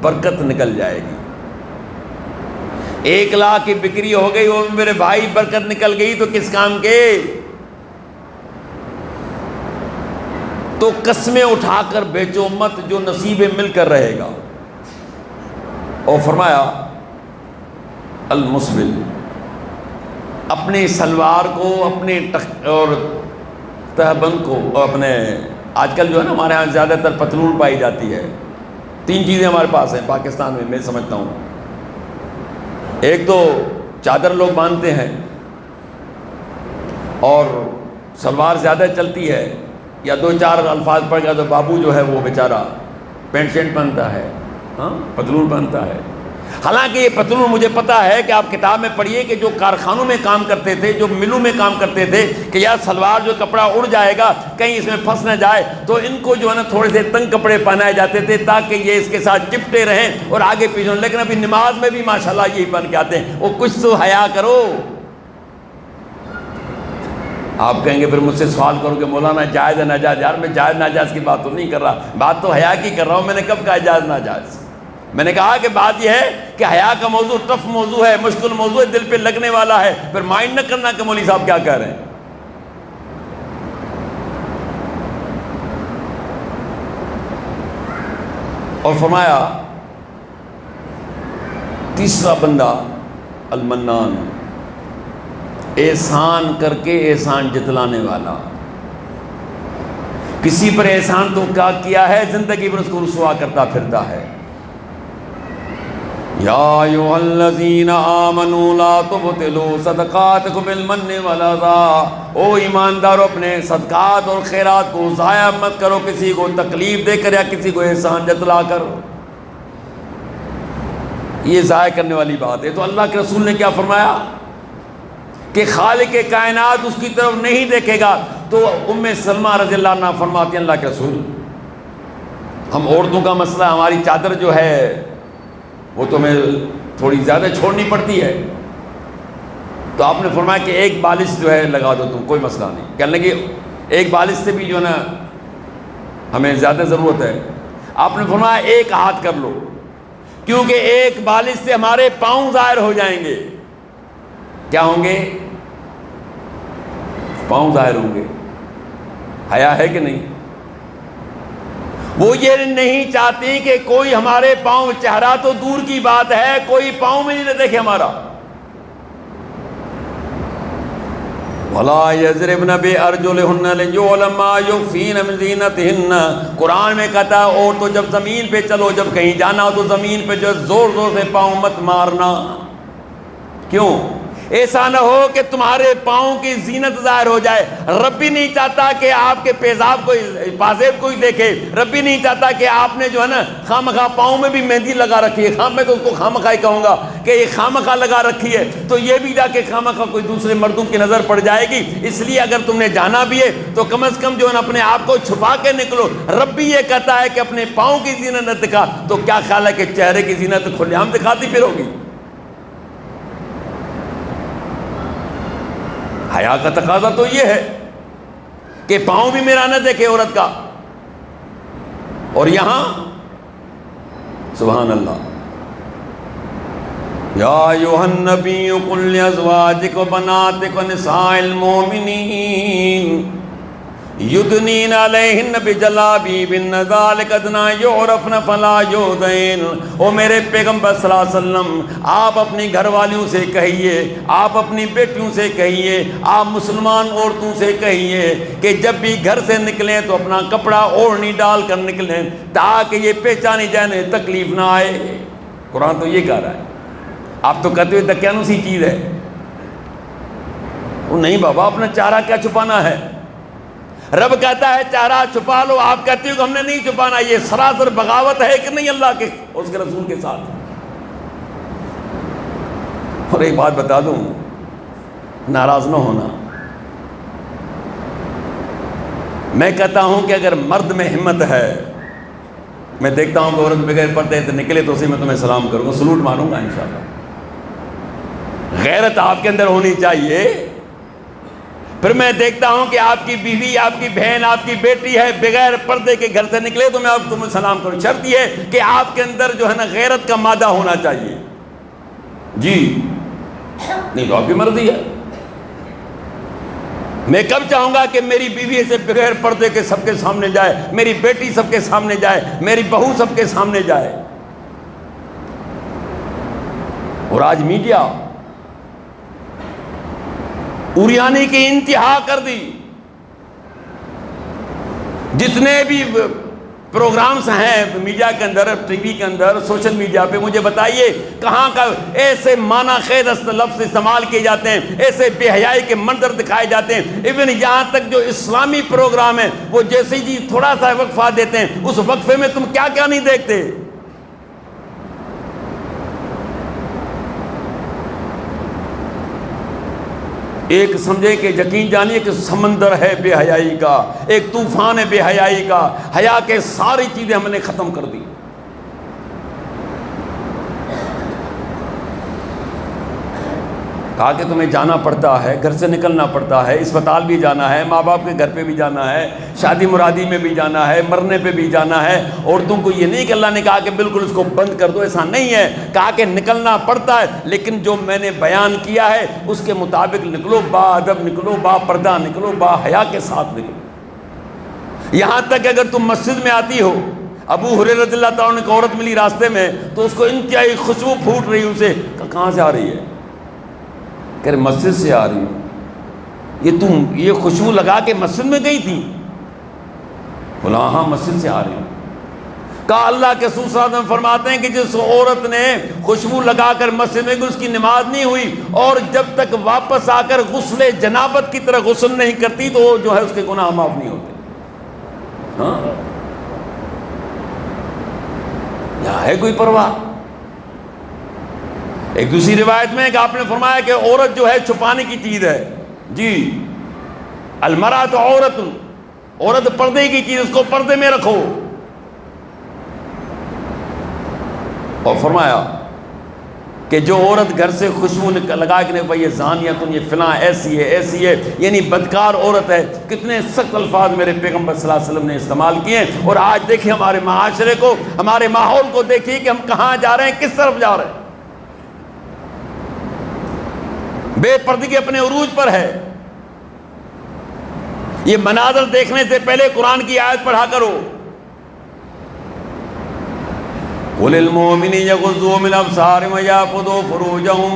A: برکت نکل جائے گی۔ 1,00,000 کی بکری ہو گئی، وہ میرے بھائی برکت نکل گئی تو کس کام کے؟ تو قسمیں اٹھا کر بیچو مت، جو نصیبیں مل کر رہے گا۔ اور فرمایا المسبل، اپنے سلوار کو، اپنے اور تہبند کو، اور اپنے، آج کل جو ہے نا ہمارے ہاں زیادہ تر پتلون پائی جاتی ہے۔ 3 چیزیں ہمارے پاس ہیں پاکستان میں سمجھتا ہوں۔ ایک تو چادر لوگ باندھتے ہیں، اور سلوار زیادہ چلتی ہے، یا 2-4 الفاظ پڑھ گیا تو بابو جو ہے وہ بیچارہ پینٹ شرٹ پہنتا ہے، پتلون پہنتا ہے۔ حالانکہ یہ پتلون مجھے پتا ہے کہ آپ کتاب میں پڑھیے کہ جو کارخانوں میں کام کرتے تھے، جو ملوں میں کام کرتے تھے، کہ یار سلوار جو کپڑا اڑ جائے گا، کہیں اس میں پھنس نہ جائے، تو ان کو جو ہے نا تھوڑے سے تنگ کپڑے پہنائے جاتے تھے تاکہ یہ اس کے ساتھ چپٹے رہیں اور آگے پیچھے۔ لیکن ابھی نماز میں بھی ماشاءاللہ یہی پہن کے آتے ہیں۔ وہ کچھ تو حیا کرو۔ آپ کہیں گے پھر مجھ سے سوال کرو کہ مولانا جائز ہے ناجائز؟ یار میں جائز ناجائز کی بات تو نہیں کر رہا، بات تو حیا کی کر رہا ہوں۔ میں نے کب کہا جائز ناجائز؟ میں نے کہا کہ بات یہ ہے کہ حیا کا موضوع ٹف موضوع ہے، مشکل موضوع ہے، دل پہ لگنے والا ہے، پھر مائنڈ نہ کرنا کہ مولوی صاحب کیا کہہ رہے ہیں۔ اور فرمایا تیسرا بندہ المنان، احسان کر کے احسان جتلانے والا۔ کسی پر احسان تو کیا ہے، زندگی پر اس کو رسوا کرتا پھرتا ہے۔ یا ایھا الذین آمنوا لا تبطلوا صدقاتکم بالمن والأذی، او ایماندارو اپنے صدقات اور خیرات کو ضائع مت کرو کسی کو تکلیف دے کر یا کسی کو احسان جتلا کر۔ یہ ضائع کرنے والی بات ہے۔ تو اللہ کے رسول نے کیا فرمایا کہ خالق کائنات اس کی طرف نہیں دیکھے گا۔ تو ام سلمہ رضی اللہ عنہ فرماتی ہیں اللہ کے رسول، ہم عورتوں کا مسئلہ، ہماری چادر جو ہے وہ تو ہمیں تھوڑی زیادہ چھوڑنی پڑتی ہے، تو آپ نے فرمایا کہ ایک بالش جو ہے لگا دو تم، کوئی مسئلہ نہیں۔ کہنے لگے ایک بالش سے بھی جو ہے نا ہمیں زیادہ ضرورت ہے۔ آپ نے فرمایا ایک ہاتھ کر لو، کیونکہ ایک بالش سے ہمارے پاؤں ظاہر ہو جائیں گے۔ کیا ہوں گے؟ پاؤں ظاہر ہوں گے۔ حیا ہے کہ نہیں؟ وہ یہ نہیں چاہتی کہ کوئی ہمارے پاؤں، چہرہ تو دور کی بات ہے، کوئی پاؤں میں نہیں دیکھے ہمارا۔ وَلَا يَضْرِبْنَ بِأَرْجُلِهُنَّ لِيُعْلَمَ مَا يُخْفِينَ مِنْ زِينَتِهِنَّ، قرآن میں کہتا ہے اور تو جب زمین پہ چلو، جب کہیں جانا ہو تو زمین پہ جو زور زور سے پاؤں مت مارنا۔ کیوں؟ ایسا نہ ہو کہ تمہارے پاؤں کی زینت ظاہر ہو جائے۔ رب بھی نہیں چاہتا کہ آپ کے پیزاب کو، پازیب کوئی دیکھے۔ رب بھی نہیں چاہتا کہ آپ نے جو ہے نا خامخواہ پاؤں میں بھی مہندی لگا رکھی ہے۔ میں تو اس کو خامخواہ ہی کہوں گا کہ یہ خامخواہ لگا رکھی ہے، تو یہ بھی جا کے خامخواہ کوئی دوسرے مردوں کی نظر پڑ جائے گی۔ اس لیے اگر تم نے جانا بھی ہے تو کم از کم جو ہے نا اپنے آپ کو چھپا کے نکلو۔ رب بھی یہ کہتا ہے کہ اپنے پاؤں کی زینت نہ دکھا، تو کیا خیال ہے کہ چہرے کی زینت کھلے عام دکھاتی پھرو گی؟ حیا کا تقاضا تو یہ ہے کہ پاؤں بھی میرا نہ دیکھے عورت کا۔ اور یہاں سبحان اللہ. یا ایھا النبی قل لازواجک وبناتک ونساء المؤمنین یدنین علیہن بجلابیبہن ذالک ادنیٰ یعرفن فلا یؤذین. او میرے پیغمبر صلی اللہ علیہ وسلم، آپ اپنی گھر والیوں سے کہیے، آپ اپنی بیٹیوں سے کہیے، آپ مسلمان عورتوں سے کہیے کہ جب بھی گھر سے نکلیں تو اپنا کپڑا اوڑھنی ڈال کر نکلیں تاکہ یہ پہچانی جانے تکلیف نہ آئے. قرآن تو یہ کہہ رہا ہے. آپ تو کہتے ہوئے دقیانوسی چیز ہے. وہ نہیں بابا، اپنا چہرہ کیا چھپانا ہے؟ رب کہتا ہے چہرہ چھپا لو، آپ کہتے ہو کہ ہم نے نہیں چھپانا. یہ سراسر بغاوت ہے کہ نہیں اللہ کے اس کے رسول کے ساتھ؟ اور ایک بات بتا دوں، ناراض نہ ہونا، میں کہتا ہوں کہ اگر مرد میں ہمت ہے، میں دیکھتا ہوں کہ عورت بغیر پردے سے نکلے تو اسی میں تمہیں سلام کروں گا، سلوٹ ماروں گا انشاءاللہ. غیرت آپ کے اندر ہونی چاہیے. پھر میں دیکھتا ہوں کہ آپ کی بیوی، آپ کی بہن، آپ کی بیٹی ہے، بغیر پردے کے گھر سے نکلے تو میں آپ تمہیں سلام کروں. شرط یہ ہے کہ آپ کے اندر جو ہے نا غیرت کا مادہ ہونا چاہیے. جی نہیں تو آپ کی مرضی ہے. میں کب چاہوں گا کہ میری بیوی سے بغیر پردے کے سب کے سامنے جائے، میری بیٹی سب کے سامنے جائے، میری بہو سب کے سامنے جائے. اور آج میڈیا اوریانی کی انتہا کر دی. جتنے بھی پروگرامز ہیں میڈیا کے اندر، ٹی وی کے اندر، سوشل میڈیا پہ، مجھے بتائیے کہاں کا ایسے معنی خیز لفظ استعمال کیے جاتے ہیں، ایسے بے حیائی کے منظر دکھائے جاتے ہیں. ایون یہاں تک جو اسلامی پروگرام ہیں وہ جیسے جی تھوڑا سا وقفہ دیتے ہیں، اس وقفے میں تم کیا کیا نہیں دیکھتے. ایک سمجھے کہ یقین جانیے کہ سمندر ہے بے حیائی کا، ایک طوفان ہے بے حیائی کا. حیا کے ساری چیزیں ہم نے ختم کر دی. کہا کہ تمہیں جانا پڑتا ہے، گھر سے نکلنا پڑتا ہے، اسپتال بھی جانا ہے، ماں باپ کے گھر پہ بھی جانا ہے، شادی مرادی میں بھی جانا ہے، مرنے پہ بھی جانا ہے. عورتوں کو یہ نہیں کہ اللہ نے کہا کہ بالکل اس کو بند کر دو، ایسا نہیں ہے. کہا کہ نکلنا پڑتا ہے، لیکن جو میں نے بیان کیا ہے اس کے مطابق نکلو، با ادب نکلو، با پردہ نکلو، با حیا کے ساتھ نکلو. یہاں تک کہ اگر تم مسجد میں آتی ہو، ابو ہریرہ رضی اللہ تعالیٰ عنہ کو عورت ملی راستے میں تو اس کو انتہائی خوشبو پھوٹ رہی، اسے کہاں سے آ رہی ہے؟ کہ مسجد سے آ رہی ہوں. یہ تم یہ خوشبو لگا کے مسجد میں گئی تھی؟ بولا ہاں مسجد سے آ رہی ہوں. کہا اللہ کے رسول صلی اللہ علیہ وسلم فرماتے ہیں کہ جس عورت نے خوشبو لگا کر مسجد میں گئی اس کی نماز نہیں ہوئی، اور جب تک واپس آ کر غسل جنابت کی طرح غسل نہیں کرتی تو وہ جو ہے اس کے گناہ معاف نہیں ہوتے. ہاں یہاں ہے کوئی پرواہ؟ ایک دوسری روایت میں کہ آپ نے فرمایا کہ عورت جو ہے چھپانے کی چیز ہے. جی المرأۃ عورت، عورت پردے کی چیز، اس کو پردے میں رکھو. اور فرمایا کہ جو عورت گھر سے خوشبو لگا کے نہیں، یہ زانیۃ، یہ فلاں ایسی ہے ایسی ہے، یعنی بدکار عورت ہے. کتنے سخت الفاظ میرے پیغمبر صلی اللہ علیہ وسلم نے استعمال کیے. اور آج دیکھیں ہمارے معاشرے کو، ہمارے ماحول کو دیکھیے کہ ہم کہاں جا رہے ہیں، کس طرف جا رہے ہیں. بے پردگی اپنے عروج پر ہے. یہ مناظر دیکھنے سے پہلے قرآن کی آیت پڑھا کرو. قُلِ الْمُؤْمِنِينَ يَغُضُّوا مِنْ أَبْصَارِهِمْ وَيَحْفَظُوا فُرُوجَهُمْ.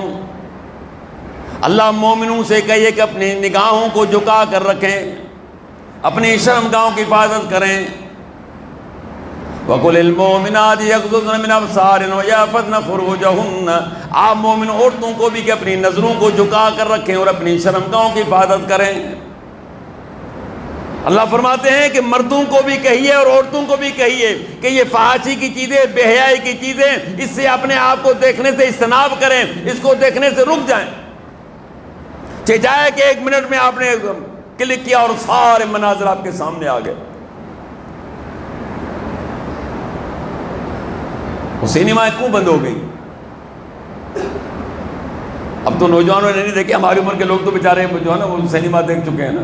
A: اللہ مومنوں سے کہیے کہ اپنی نگاہوں کو جھکا کر رکھیں، اپنی شرمگاہوں کی حفاظت کریں. وَقُلِ الْمُؤْمِنَاتِ يَغْضُضْنَ مِنْ أَبْصَارِهِنَّ وَيَحْفَظْنَ فُرُوجَهُنَّ. آپ مومن عورتوں کو بھی کہ اپنی نظروں کو جھکا کر رکھیں اور اپنی شرمگاہوں کی حفاظت کریں. اللہ فرماتے ہیں کہ مردوں کو بھی کہیے اور عورتوں کو بھی کہیے کہ یہ فحاشی کی چیزیں، بے حیائی کی چیزیں، اس سے اپنے آپ کو دیکھنے سے اجتناب کریں، اس کو دیکھنے سے رک جائیں. چاہے کہ 1 منٹ میں آپ نے کلک کیا اور سارے مناظر آپ کے سامنے آ گئے. وہ سینمائیں کیوں بند ہو گئی؟ اب تو نوجوانوں نے نہیں دیکھے، ہماری عمر کے لوگ تو بیچارے جو ہے نا وہ سینما دیکھ چکے ہیں نا.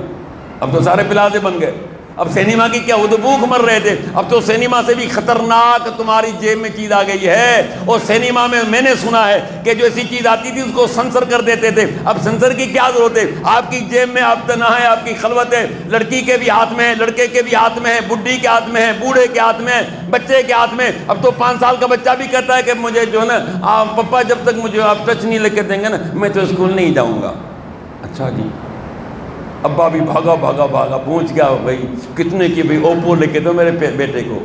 A: اب تو سارے پلازے بن گئے. اب سینما کی کیا، وہ تو بھوک مر رہے تھے، اب تو سینما سے بھی خطرناک تمہاری جیب میں چیز آ گئی ہے۔ اور سینما میں نے سنا ہے کہ جو ایسی چیز آتی تھی اس کو سنسر کر دیتے تھے، اب سنسر کی کیا ضرورت ہے، آپ کی جیب میں آپ تنہا ہے، آپ کی خلوت ہے، لڑکی کے بھی ہاتھ میں ہے، لڑکے کے بھی ہاتھ میں ہے، بڈھی کے ہاتھ میں ہے، بوڑھے کے ہاتھ میں ہے، بچے کے ہاتھ میں۔ اب تو 5 سال کا بچہ بھی کہتا ہے کہ مجھے جو ہے نا پپا جب تک مجھے آپ ٹچ نہیں لے کے دیں گے نا میں تو اسکول نہیں جاؤں گا۔ اچھا جی، ابا بھی بھاگا پہنچ گیا، بھائی کتنے کی، بھائی اوپو لے کے دو میرے بیٹے کو۔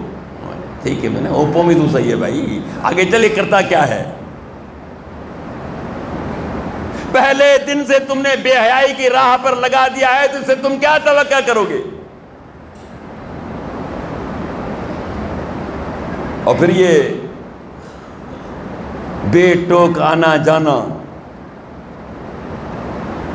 A: ٹھیک ہے، میں نے اوپو میں تو صحیح ہے بھائی، آگے چلے کرتا کیا ہے۔ پہلے دن سے تم نے بے حیائی کی راہ پر لگا دیا ہے، تو اس سے تم کیا توقع کرو گے؟ اور پھر یہ بے ٹوک آنا جانا،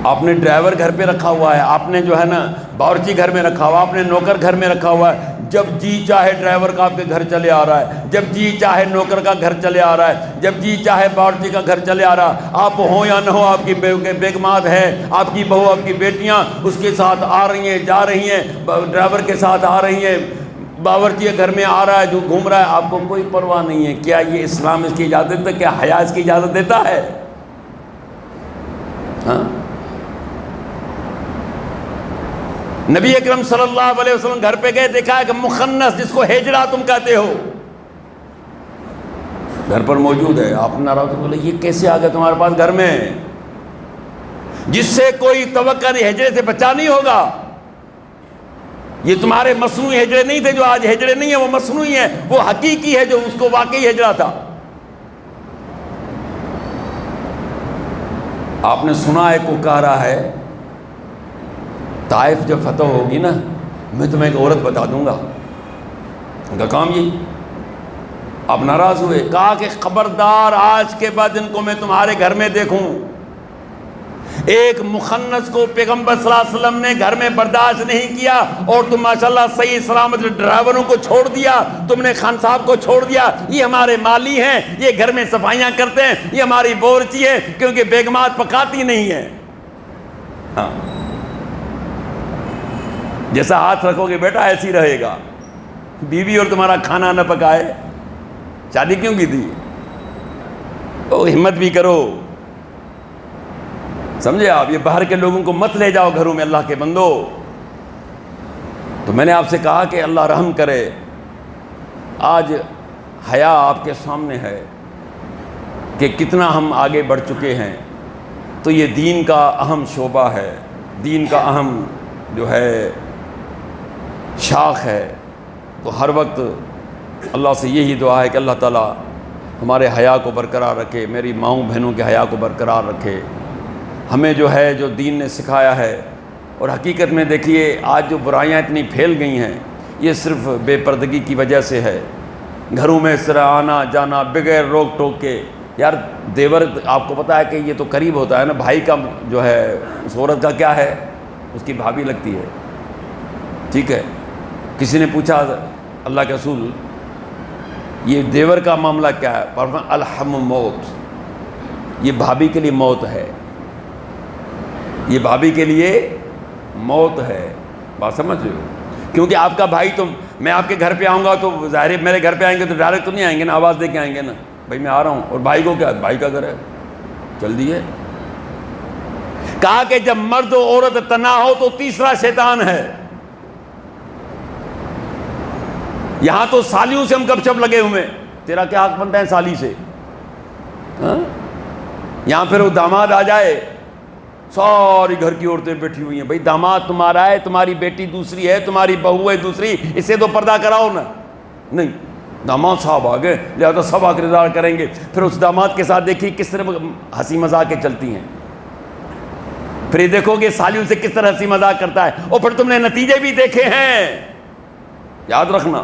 A: آپ نے ڈرائیور گھر پہ رکھا ہوا ہے، آپ نے جو ہے نا باورچی گھر میں رکھا ہوا، آپ نے نوکر گھر میں رکھا ہوا ہے، جب جی چاہے ڈرائیور کا آپ کے گھر چلے آ رہا ہے، جب جی چاہے نوکر کا گھر چلے آ رہا ہے، جب جی چاہے باورچی کا گھر چلے آ رہا ہے، آپ ہوں یا نہ ہو، آپ کی بیگمات ہے، آپ کی بہو، آپ کی بیٹیاں اس کے ساتھ آ رہی ہیں، جا رہی ہیں، ڈرائیور کے ساتھ آ رہی ہیں، باورچی گھر میں آ رہا ہے، جو گھوم رہا ہے، آپ کو کوئی پرواہ نہیں ہے۔ کیا یہ اسلام اس کی اجازت دیتا ہے؟ کیا حیا اس کی اجازت دیتا ہے؟ ہاں، نبی اکرم صلی اللہ علیہ وسلم گھر پہ گئے، دیکھا ہے کہ مخنث، جس کو ہجڑا تم کہتے ہو، گھر پر موجود ہے۔ آپ ناراض ہو، بولے یہ کیسے آ گیا تمہارے پاس گھر میں؟ جس سے کوئی توقع نہیں، ہجڑے سے بچا نہیں ہوگا۔ یہ تمہارے مصنوعی ہجڑے نہیں تھے، جو آج ہجڑے نہیں ہیں وہ مصنوعی ہیں، وہ حقیقی ہے جو اس کو واقعی ہجڑا تھا۔ آپ نے سنا ہے کو کہہ رہا ہے، طائف جب فتح ہوگی نا میں تمہیں ایک عورت بتا دوں گا۔ ان کا کام یہ، آپ ناراض ہوئے، کہا کہ خبردار آج کے بعد ان کو میں تمہارے گھر میں دیکھوں۔ ایک مخنث کو پیغمبر صلی اللہ علیہ وسلم نے گھر میں برداشت نہیں کیا، اور تم ماشاءاللہ صحیح سلامت ڈرائیوروں کو چھوڑ دیا، تم نے خان صاحب کو چھوڑ دیا، یہ ہمارے مالی ہیں، یہ گھر میں صفائیاں کرتے ہیں، یہ ہماری باورچی ہے، کیونکہ بیگمات پکاتی نہیں ہیں۔ ہاں، جیسا ہاتھ رکھو گے بیٹا ایسی رہے گا۔ بیوی اور تمہارا کھانا نہ پکائے، شادی کیوں کی تھی؟ تو ہمت بھی کرو، سمجھے آپ؟ یہ باہر کے لوگوں کو مت لے جاؤ گھروں میں، اللہ کے بندو۔ تو میں نے آپ سے کہا کہ اللہ رحم کرے، آج حیا آپ کے سامنے ہے کہ کتنا ہم آگے بڑھ چکے ہیں۔ تو یہ دین کا اہم شعبہ ہے، دین کا اہم جو ہے شاخ ہے۔ تو ہر وقت اللہ سے یہی دعا ہے کہ اللہ تعالیٰ ہمارے حیا کو برقرار رکھے، میری ماؤں بہنوں کے حیا کو برقرار رکھے، ہمیں جو ہے جو دین نے سکھایا ہے۔ اور حقیقت میں دیکھیے آج جو برائیاں اتنی پھیل گئی ہیں، یہ صرف بے پردگی کی وجہ سے ہے۔ گھروں میں اس طرح آنا جانا بغیر روک ٹوک کے، یار دیور آپ کو پتہ ہے کہ یہ تو قریب ہوتا ہے نا، بھائی کا جو ہے اس عورت کا کیا ہے، اس کی بھابھی لگتی ہے، ٹھیک ہے۔ کسی نے پوچھا اللہ کے رسول یہ دیور کا معاملہ کیا ہے؟ فرمایا الحم موت، یہ بھابھی کے لیے موت ہے، یہ بھابھی کے لیے موت ہے۔ بات سمجھ رہے ہو؟ کیونکہ آپ کا بھائی، تو میں آپ کے گھر پہ آؤں گا تو ظاہر ہے میرے گھر پہ آئیں گے تو ڈائریکٹ تو نہیں آئیں گے نا، آواز دے کے آئیں گے نا، بھائی میں آ رہا ہوں۔ اور بھائی کو کیا، بھائی کا گھر ہے، چل دیے۔ کہا کہ جب مرد و عورت تنہا ہو تو تیسرا شیطان ہے۔ یہاں تو سالیوں سے ہم گپ شپ لگے ہوئے، تیرا کیا حق بنتا ہے سالی سے؟ یہاں پھر وہ داماد آ جائے، ساری گھر کی عورتیں بیٹھی ہوئی ہیں، بھائی داماد تمہارا ہے، تمہاری بیٹی دوسری ہے، تمہاری بہو ہے دوسری، اس سے تو پردہ کراؤ نا۔ نہیں، داماد صاحب آ گئے لہذا سب اقرار کریں گے۔ پھر اس داماد کے ساتھ دیکھیے کس طرح ہنسی مذاق کے چلتی ہیں، پھر یہ دیکھو گے سالیوں سے کس طرح ہنسی مذاق کرتا ہے، اور پھر تم نے نتیجے بھی دیکھے ہیں۔ یاد رکھنا،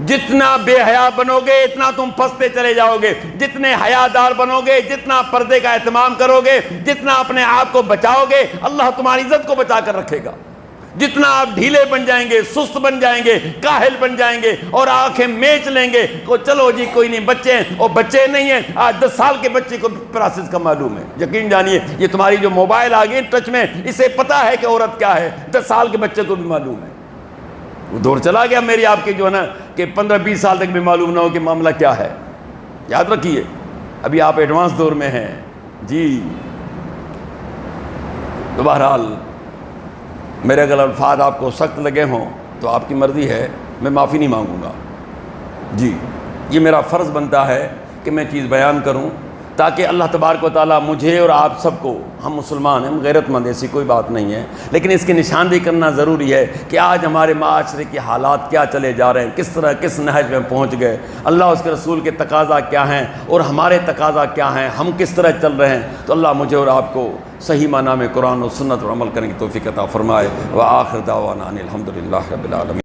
A: جتنا بے حیا بنو گے اتنا تم پھنستے چلے جاؤ گے، جتنے حیا دار بنو گے، جتنا پردے کا اہتمام کرو گے، جتنا اپنے آپ کو بچاؤ گے، اللہ تمہاری عزت کو بچا کر رکھے گا۔ جتنا آپ ڈھیلے بن جائیں گے، سست بن جائیں گے، کاہل بن جائیں گے اور آنکھیں میچ لیں گے کو چلو جی کوئی نہیں، بچے ہیں، اور بچے نہیں ہیں، آج 10 سال کے بچے کو پروسیس کا معلوم ہے، یقین جانیے یہ تمہاری جو موبائل آ گئی ٹچ میں، اسے پتہ ہے کہ عورت کیا ہے، 10 سال کے بچے کو بھی معلوم ہے۔ وہ دور چلا گیا میری آپ کے جو ہے نا کہ 15-20 سال تک بھی معلوم نہ ہو کہ معاملہ کیا ہے. یاد رکھیے ابھی آپ ایڈوانس دور میں ہیں جی. تو بہرحال میرے اگر الفاظ آپ کو سخت لگے ہوں تو آپ کی مرضی ہے، میں معافی نہیں مانگوں گا جی. یہ میرا فرض بنتا ہے کہ میں چیز بیان کروں تاکہ اللہ تبارک و تعالیٰ مجھے اور آپ سب کو، ہم مسلمان ہیں، ہم غیرت مند، ایسی کوئی بات نہیں ہے، لیکن اس کی نشاندہی کرنا ضروری ہے کہ آج ہمارے معاشرے کے حالات کیا چلے جا رہے ہیں، کس طرح کس نہج میں پہنچ گئے، اللہ اس کے رسول کے تقاضا کیا ہیں اور ہمارے تقاضا کیا ہیں، ہم کس طرح چل رہے ہیں. تو اللہ مجھے اور آپ کو صحیح معنی میں قرآن و سنت پر عمل کرنے کی توفیق عطا فرمائے. وآخر دعوانا ان الحمد للہ رب العالمین.